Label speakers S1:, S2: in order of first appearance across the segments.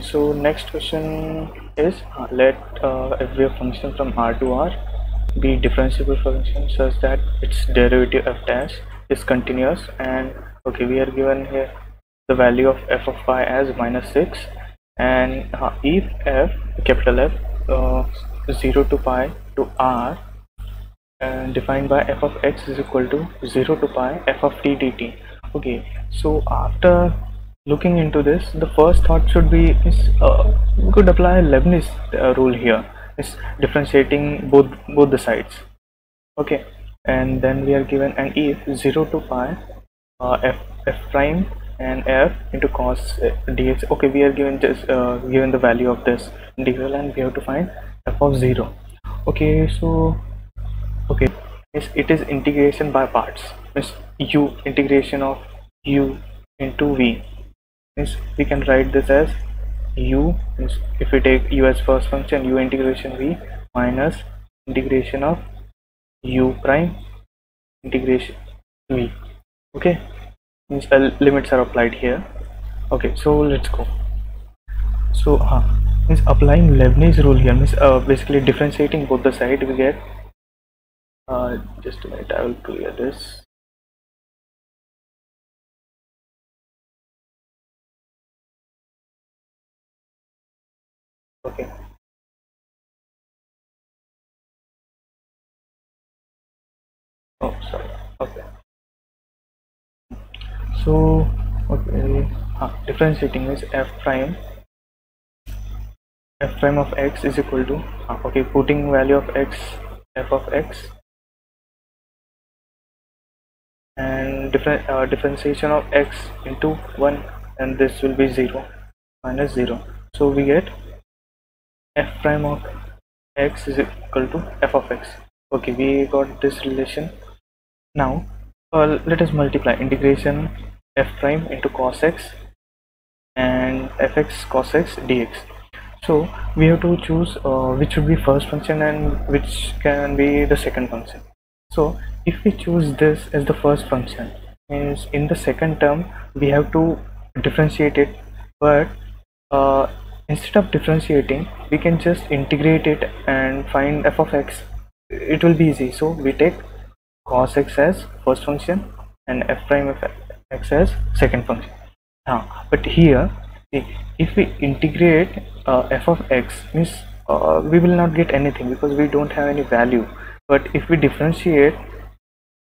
S1: So next question is let f be a function from R to R be differentiable function such that its derivative f dash is continuous, and okay, we are given here the value of f of phi as -6, and if f capital F 0 to pi to R and defined by f of x is equal to 0 to pi f of t dt. Okay, so after looking into this, the first thought should be is we could apply Leibniz rule here, is differentiating both the sides. Okay, and then we are given an if 0 to pi f prime and f into cos dx. Okay, we are given just given the value of this integral, and we have to find f of 0. Okay, so okay, it is integration by parts. Means u integration of u into v. Means we can write this as u, means if we take u as first function, u integration v minus integration of u prime integration v. Okay, means limits are applied here. Okay, so let's go. So means applying Leibniz rule here means basically differentiating both the side, we get just a minute, I will clear this. Okay, oh sorry. Okay, so okay, differentiating is f prime of x is equal to okay, putting value of x, f of x, and differentiation of x into 1, and this will be 0 minus 0, so we get f prime of x is equal to f of x. Okay, we got this relation. Now let us multiply integration f prime into cos x and fx cos x dx. So we have to choose which should be first function and which can be the second function. So if we choose this as the first function, means in the second term we have to differentiate it, but instead of differentiating we can just integrate it and find f of x. It will be easy, so we take cos x as first function and f prime of x as second function. But here if we integrate f of x, means we will not get anything because we don't have any value. But if we differentiate,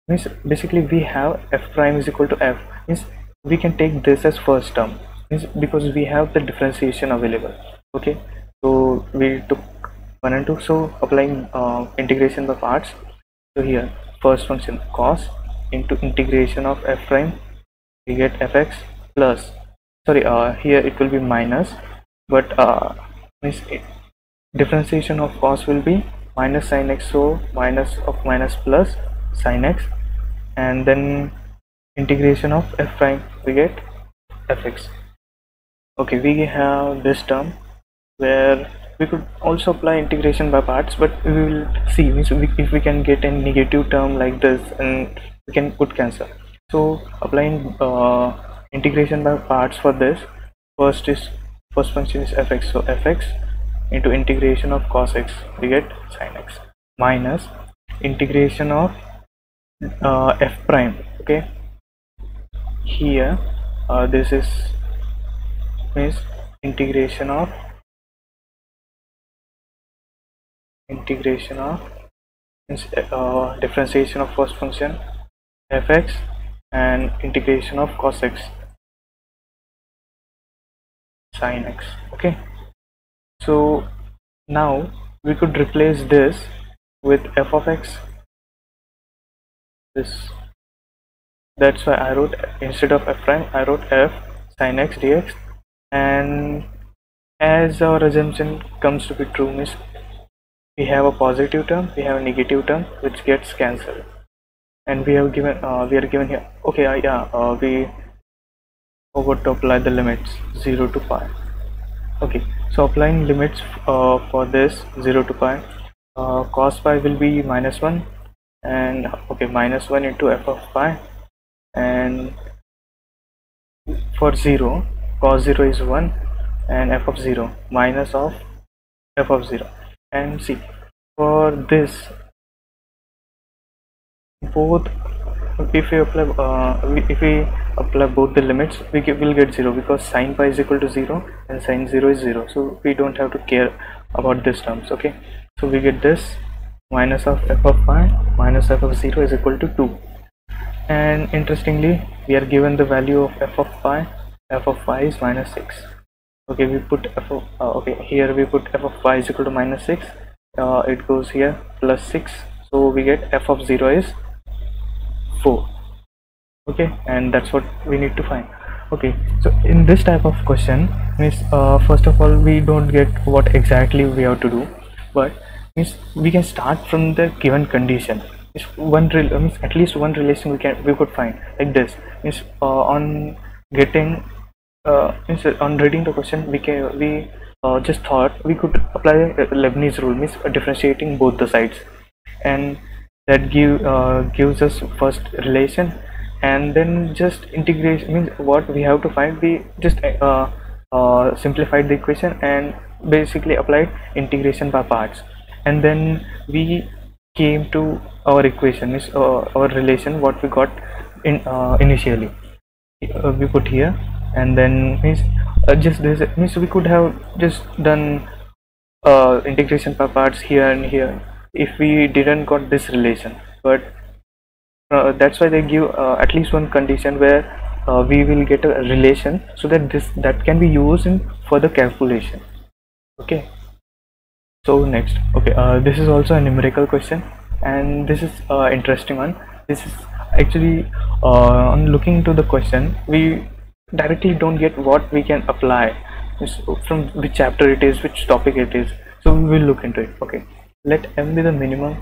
S1: means basically we have f prime is equal to f, means we can take this as first term, means because we have the differentiation available. Okay, so we took 1 and 2, so applying integration by parts. So here first function cos into integration of f prime, we get fx plus, sorry, here it will be minus, but means differentiation of cos will be minus sin x, so minus of minus plus sin x, and then integration of f prime, we get fx. Okay, we have this term where we could also apply integration by parts, but we will see, means if we can get a negative term like this, and we can put cancel. So applying integration by parts for this, first function is fx, so fx into integration of cos x, we get sin x, minus integration of f prime. Okay, here this is means integration of means differentiation of first function fx and integration of cos x sin x. Okay, so now we could replace this with f of x, this, that's why I wrote, instead of f prime I wrote f sin x dx, and as our assumption comes to be true, means we have a positive term, we have a negative term which gets cancelled, and we have given we are given here. Okay, we forgot to apply the limits 0 to pi. Okay, so applying limits for this 0 to pi, cos pi will be -1, and okay, -1 into f of pi, and for 0 cos 0 is 1, and f of 0 minus of f of 0. And see, for this both, if we apply both the limits, will get 0, because sine pi is equal to 0 and sine 0 is 0, so we don't have to care about these terms. Okay, so we get this minus of f of pi minus f of 0 is equal to 2. And interestingly, we are given the value of f of pi is minus 6. Okay, we put f of here we put f of pi is equal to minus 6. It goes here plus 6, so we get f of 0 is 4. Okay, and that's what we need to find. Okay, so in this type of question, means first of all, we don't get what exactly we have to do, but means we can start from the given condition. Means at least one relation we could find like this. Means on getting means on reading the question, we just thought we could apply Leibniz rule, means differentiating both the sides, and that gives us first relation, and then just integration, means what we have to find, we just simplified the equation and basically applied integration by parts, and then we came to our equation, means our relation what we got in initially, we put here, and then means just this means we could have just done integration by parts here and here if we didn't got this relation, but that's why they give at least one condition where we will get a relation, so that can be used in further calculation. Okay, so next, okay, this is also a numerical question, and this is interesting one. This is actually on looking into the question, we directly don't get what we can apply, from which chapter it is, which topic it is, so we will look into it. Okay, let m be the minimum,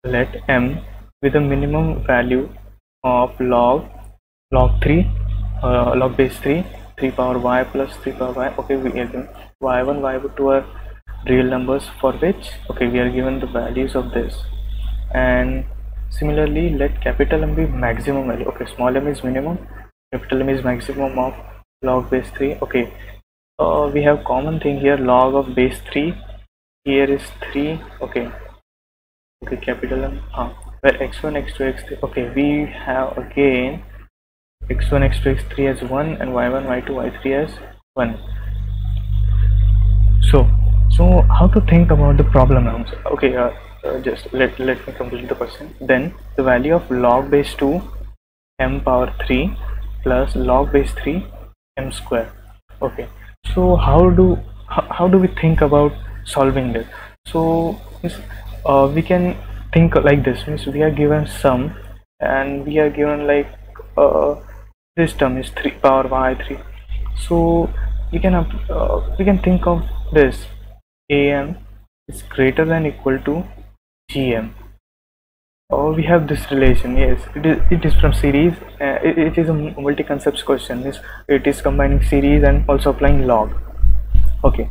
S1: let m with a minimum value of log 3 log base 3 power y plus 3 power y. Okay, we are given y1 y2 are real numbers for which, okay, we are given the values of this, and similarly let capital M be maximum value. Okay, small m is minimum, capital M is maximum of log base 3. Okay, we have common thing here, log of base 3 here is 3. Okay, capital M, where x1 x2 x3, okay, we have again x1 x2 x3 as 1 and y1 y2 y3 as 1. So how to think about the problem now? Okay, just let me complete the question. Then the value of log base 2 m power 3 plus log base 3 m square. Okay, so how do we think about solving this? So we can think like this, means we are given sum and we are given like this term is 3 power y3, so we can think of this, am is greater than equal to gm. We have this relation, yes, it is from series. It is a multi-concepts question, means it is combining series and also applying log. Okay,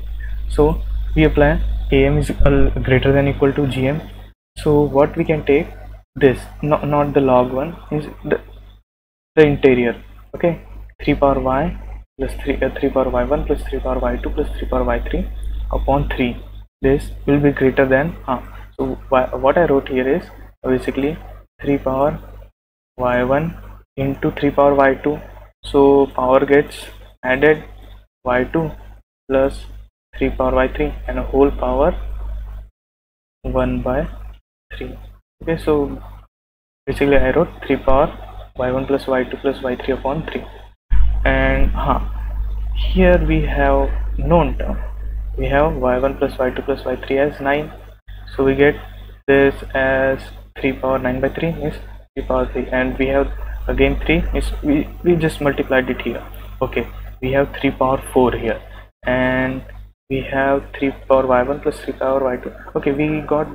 S1: so we apply am is greater than equal to gm. So what we can take, this, not the log one, is the interior. Okay, 3 power y plus 3 power y1 plus 3 power y2 plus 3 power y3 upon 3. This will be greater than so what I wrote here is basically 3 power y1 into 3 power y2, so power gets added, y2 plus 3 power y3 and a whole power 1 by 3. Okay, so basically I wrote 3 power y1 plus y2 plus y3 upon 3, and here we have known term, we have y1 plus y2 plus y3 as 9, so we get this as 3 power 9 by 3 is 3 power 3, and we have again 3 is we just multiplied it here. Okay, we have 3 power 4 here, and we have 3 power y1 plus 3 power y2. Okay, we got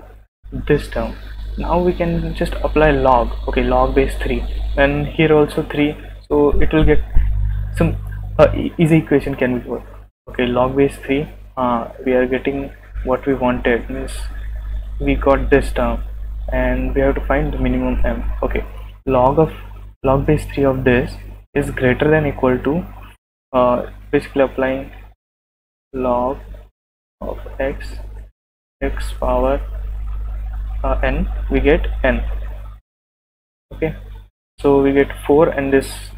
S1: this term. Now we can just apply log. Okay, log base 3, and here also 3, so it will get some easy equation can be work. Okay, log base 3, we are getting what we wanted, means we got this term and we have to find the minimum m. Okay, log base 3 of this is greater than equal to basically applying log of x power n, we get n. Okay, so we get 4, and this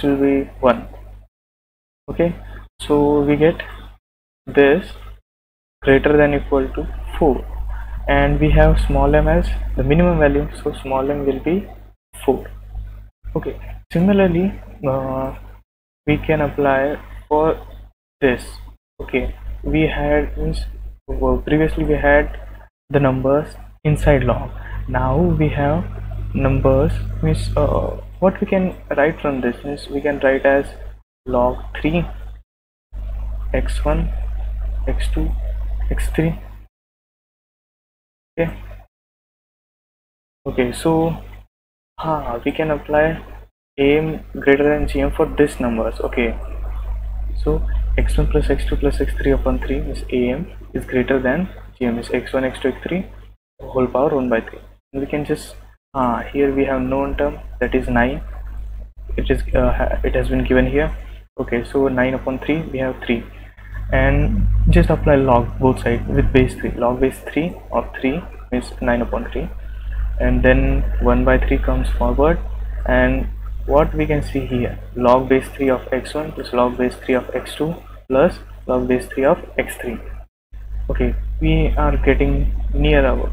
S1: will be 1. Okay, so we get this greater than equal to 4, and we have small m as the minimum value, so small m will be 4. Okay, similarly we can apply for this. Okay, we had previously we had the numbers inside log. Now we have numbers, means what we can write from this means we can write as log 3 x1 x2 x3. Okay, okay, so we can apply am greater than gm for this numbers. Okay, so x1 plus x2 plus x3 upon 3 is am is greater than gm is x1 x2 x3 whole power 1 by 3. And we can just here we have known term, that is 9. It has been given here. Okay, so 9 upon 3 we have 3, and just apply log both sides with base 3. Log base 3 of 3 is 9 upon 3, and then 1 by 3 comes forward, and what we can see here, log base 3 of x1 plus log base 3 of x2 plus log base 3 of x3. Okay, we are getting near our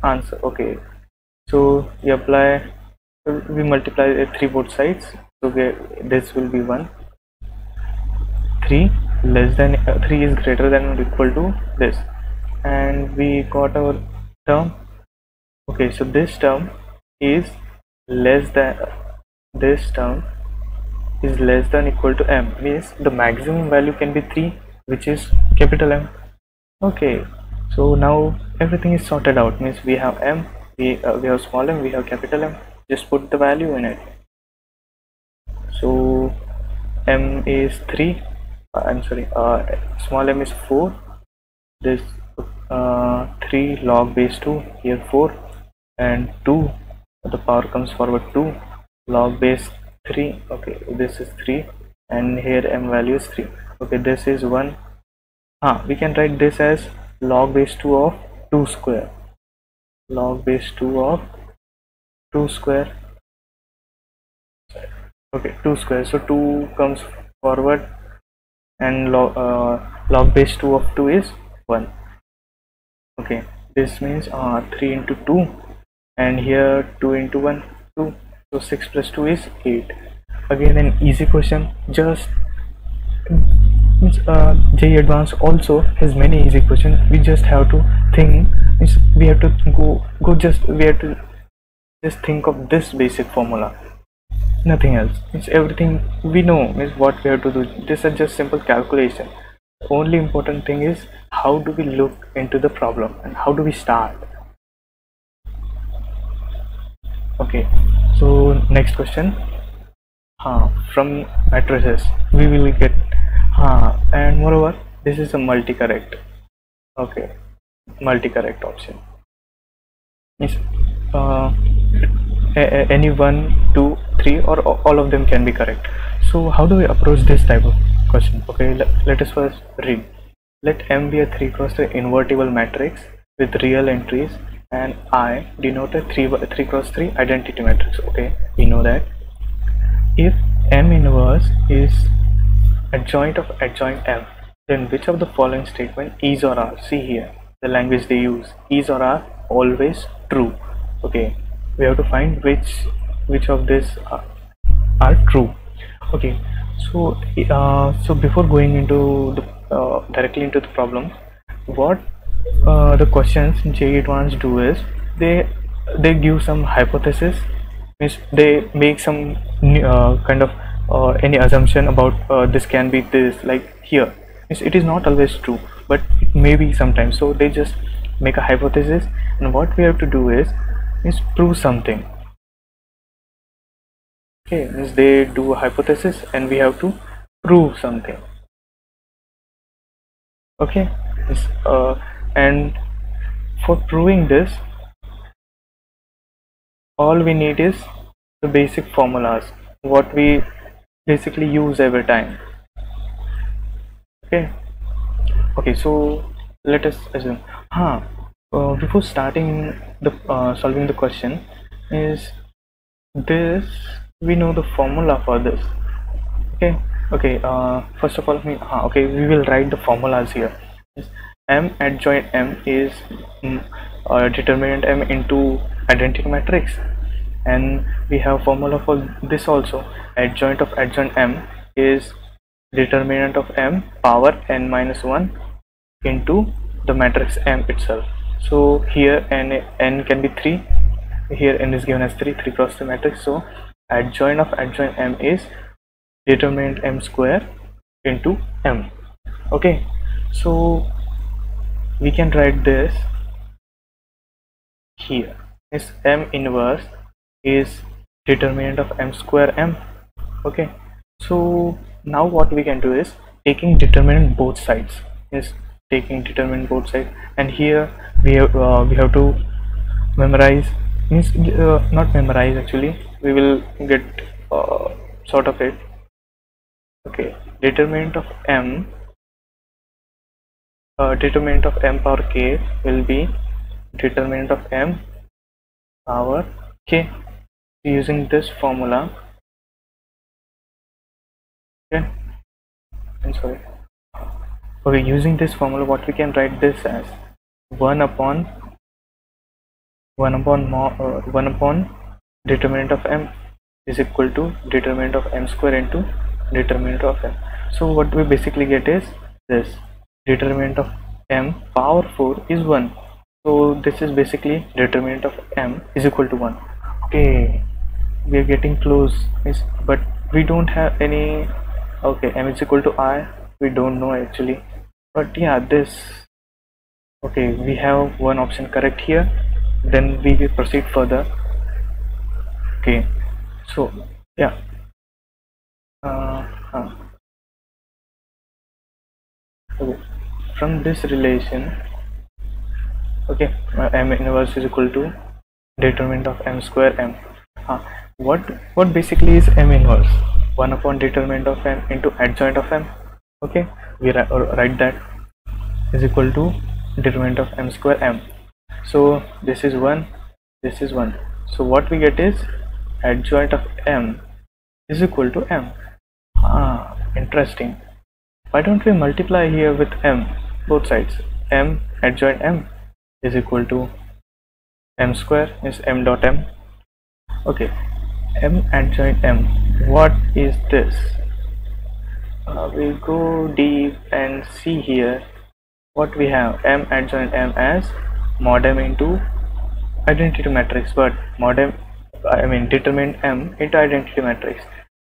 S1: answer. Okay, so we multiply 3 both sides. So this will be 1. 3 less than 3 is greater than or equal to this, and we got our term. Okay, so this term is less than equal to m, means the maximum value can be 3, which is capital M. Okay, so now everything is sorted out, means we have m, we have small m, we have capital M. Just put the value in it. So m is 3, I'm sorry, small m is 4, this 3 log base 2, here 4, and 2, the power comes forward 2 log base 3. Okay, this is 3, and here m value is 3. Okay, this is 1. We can write this as log base 2 of 2 square, log base 2 of 2 square. Okay, 2 square, so 2 comes forward, and log base 2 of 2 is 1. Okay, this means 3 into 2, and here 2 into 1 2, so 6 plus 2 is 8. Again an easy question. Just JEE Advanced also has many easy questions. We just have to think, we have to we have to just think of this basic formula, nothing else. It's everything we know, means what we have to do. These are just simple calculation. The only important thing is how do we look into the problem and how do we start. Okay, so next question, from matrices we will get, and moreover this is a multi-correct. Okay, multi-correct option means any 1, 2, 3 or all of them can be correct. So how do we approach this type of question? Okay, let us first read. Let M be a 3 cross 3 invertible matrix with real entries, and I denote a 3 cross 3 identity matrix. Okay, we know that if M inverse is adjoint of adjoint M, then which of the following statement is or are, see here the language they use, is or are always true. Okay, we have to find which of these are true. Okay, so so before going into the directly into the problem, what the questions JEE Advanced do is they give some hypothesis, means they make some kind of any assumption about this can be this, like here it is not always true, but it may be sometimes. So they just make a hypothesis, and what we have to do is prove something. Okay, means they do a hypothesis and we have to prove something. Okay, and for proving this, all we need is the basic formulas, what we basically use every time. Okay. Okay, so let us assume before starting the solving the question is this, we know the formula for this. Okay. Okay, first of all okay, we will write the formulas here. Yes. M adjoint M is determinant M into identity matrix, and we have formula for this also. Adjoint of adjoint M is determinant of M power n minus 1 into the matrix M itself. So here n can be 3, here n is given as 3 cross 3 matrix. So adjoint of adjoint M is determinant M square into M. Okay, so we can write this here is M inverse is determinant of M square M. Okay, so now what we can do is taking determinant both sides, is taking determinant both sides, and here we have to memorize, means not memorize, actually we will get sort of it. Okay, determinant of M power k will be determinant of M power k using this formula. Okay, I'm sorry. Okay, using this formula, what we can write this as 1 upon determinant of M is equal to determinant of M square into determinant of M. So what we basically get is this, determinant of M power 4 is 1. So this is basically determinant of M is equal to 1. Okay, we are getting close, but we don't have any. Okay, M is equal to I, we don't know actually, but yeah, this. Okay, we have one option correct here, then we will proceed further. Okay, so yeah, okay, from this relation, okay, M inverse is equal to determinant of M square M. What basically is M inverse? 1 upon determinant of M into adjoint of M. Okay, we write that is equal to determinant of M square M. So this is 1, this is 1. So what we get is adjoint of M is equal to M. Interesting. Why don't we multiply here with M both sides? M adjoint M is equal to M square is M dot M. Okay, M adjoint M, what is this? We'll go deep and see here what we have. M adjoint M as mod M into identity matrix, but determinant M into identity matrix,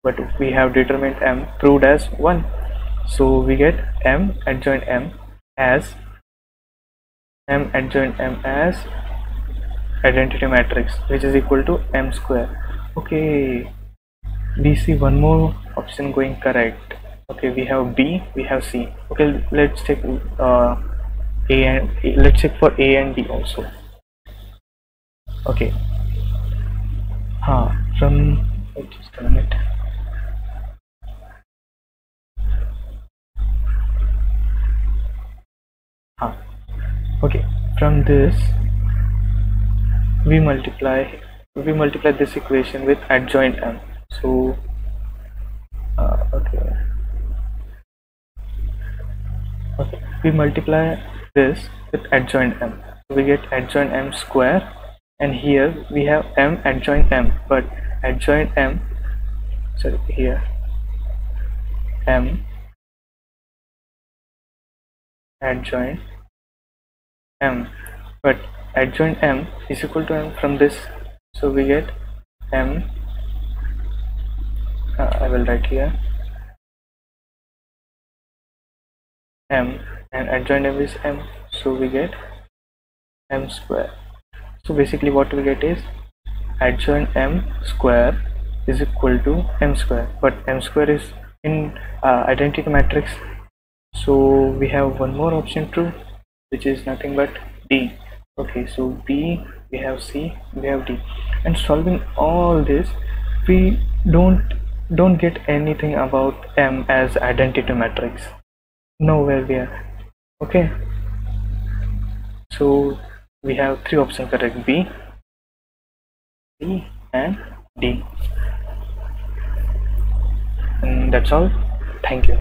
S1: but we have determinant M proved as 1. So we get M adjoint M as identity matrix, which is equal to M square. Okay, we see one more option going correct. Okay, we have B, we have C. Okay, let's take let's check for A and B also. Okay, just a minute. Okay, from this we multiply this equation with adjoint M. So okay, we multiply this with adjoint M, so we get adjoint M square, and here we have M adjoint M, but adjoint M, sorry, here M adjoint M, but adjoint M is equal to M from this, so we get M, I will write here M, and adjoint M is M, so we get M square. So basically what we get is adjoint M square is equal to M square, but M square is in identity matrix, so we have one more option true, which is nothing but D. Okay, so B, we have C, we have D, and solving all this, we don't get anything about M as identity matrix. know where we are. Okay, so we have three options correct: B, C and D. And that's all. Thank you.